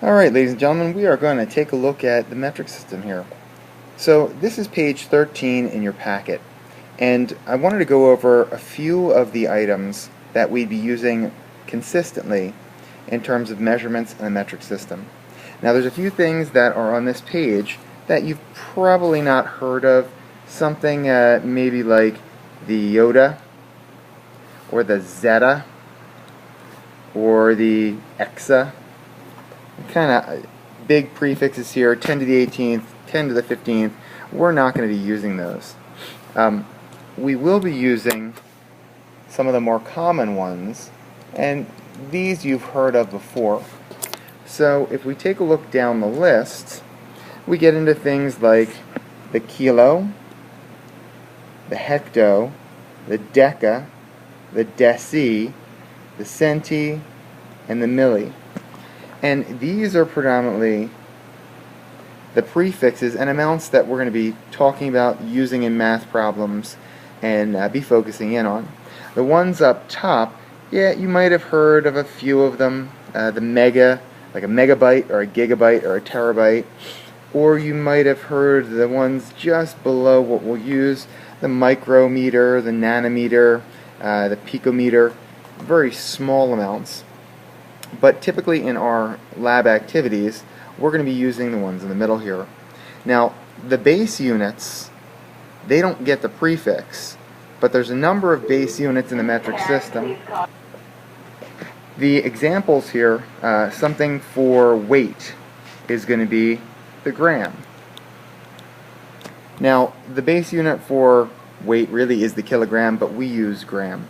Alright, ladies and gentlemen, we are going to take a look at the metric system here. So this is page 13 in your packet, and I wanted to go over a few of the items that we'd be using consistently in terms of measurements in the metric system. Now there's a few things that are on this page that you've probably not heard of, something maybe like the iota, or the zeta, or the exa. Kind of big prefixes here, 10 to the 18th, 10 to the 15th. We're not going to be using those. We will be using some of the more common ones, and these you've heard of before. So if we take a look down the list, we get into things like the kilo, the hecto, the deca, the deci, the centi, and the milli. And these are predominantly the prefixes and amounts that we're going to be talking about using in math problems and be focusing in on. The ones up top, yeah, you might have heard of a few of them. The mega, like a megabyte or a gigabyte or a terabyte. Or you might have heard the ones just below what we'll use, the micrometer, the nanometer, the picometer, very small amounts. But typically in our lab activities, we're going to be using the ones in the middle here. Now, the base units, they don't get the prefix, but there's a number of base units in the metric system. The examples here, something for weight is going to be the gram. Now, the base unit for weight really is the kilogram, but we use gram.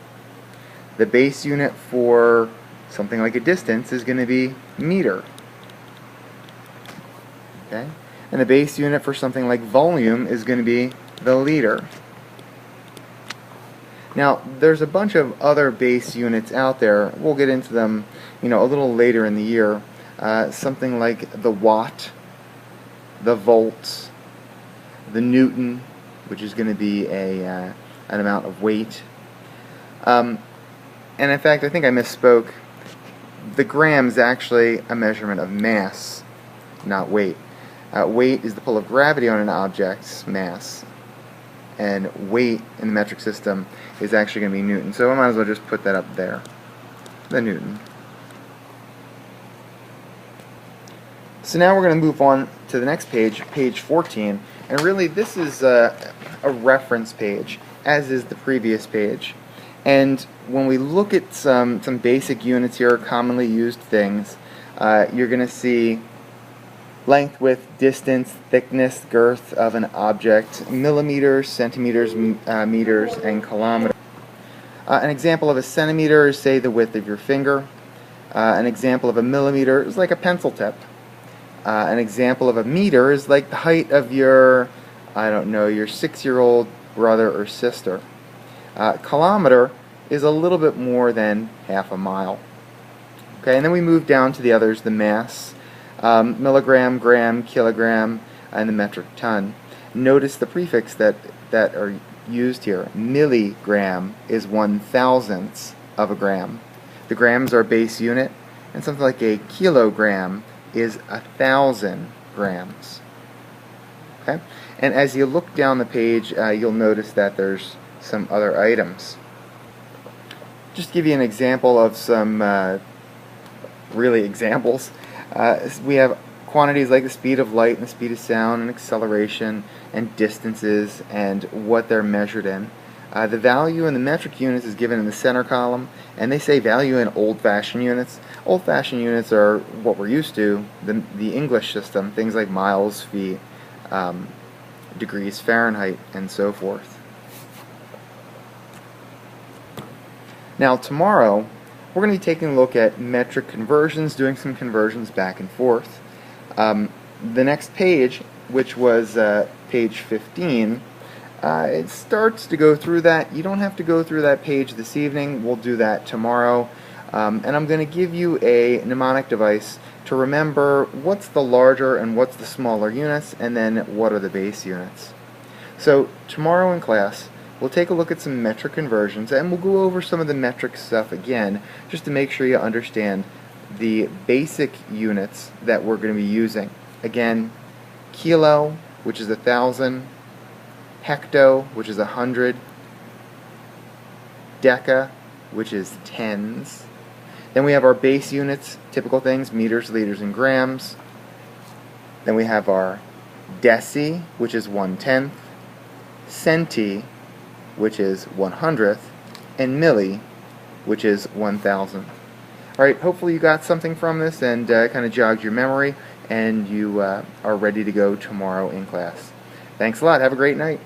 The base unit for something like a distance is going to be meter. Okay? And the base unit for something like volume is going to be the liter. Now, there's a bunch of other base units out there. We'll get into them, a little later in the year. Something like the watt, the volt, the newton, which is going to be an amount of weight. And in fact, I think I misspoke. The gram is actually a measurement of mass, not weight. Weight is the pull of gravity on an object's mass, and weight in the metric system is actually going to be Newton. So I might as well just put that up there, the Newton. So now we're going to move on to the next page, page 14, and really this is a reference page, as is the previous page. And when we look at some basic units here, commonly used things, you're going to see length, width, distance, thickness, girth of an object, millimeters, centimeters, meters, and kilometers. An example of a centimeter is, say, the width of your finger. An example of a millimeter is like a pencil tip. An example of a meter is like the height of your, your 6-year-old brother or sister. Kilometer is a little bit more than half a mile. Okay, and then we move down to the others, the mass, milligram, gram, kilogram, and the metric ton. Notice the prefix that are used here. Milligram is 1/1000th of a gram. The grams are base unit, and something like a kilogram is 1,000 grams. Okay, and as you look down the page, you'll notice that there's some other items. Just to give you an example of some really examples, we have quantities like the speed of light and the speed of sound and acceleration and distances and what they're measured in. The value in the metric units is given in the center column, and they say value in old-fashioned units. Old-fashioned units are what we're used to, the English system, things like miles, feet, degrees Fahrenheit, and so forth. Now tomorrow, we're going to be taking a look at metric conversions, doing some conversions back and forth. The next page, which was page 15, it starts to go through that. You don't have to go through that page this evening. We'll do that tomorrow. And I'm going to give you a mnemonic device to remember what's the larger and what's the smaller units, and then what are the base units. So tomorrow in class, we'll take a look at some metric conversions, and we'll go over some of the metric stuff again, just to make sure you understand the basic units that we're going to be using. Again, kilo, which is 1,000, hecto, which is 100, deca, which is tens. Then we have our base units, typical things, meters, liters, and grams. Then we have our deci, which is 1/10, centi, which is 1/100th, and milli, which is 1,000. Alright, hopefully you got something from this and kind of jogged your memory, and you are ready to go tomorrow in class. Thanks a lot. Have a great night.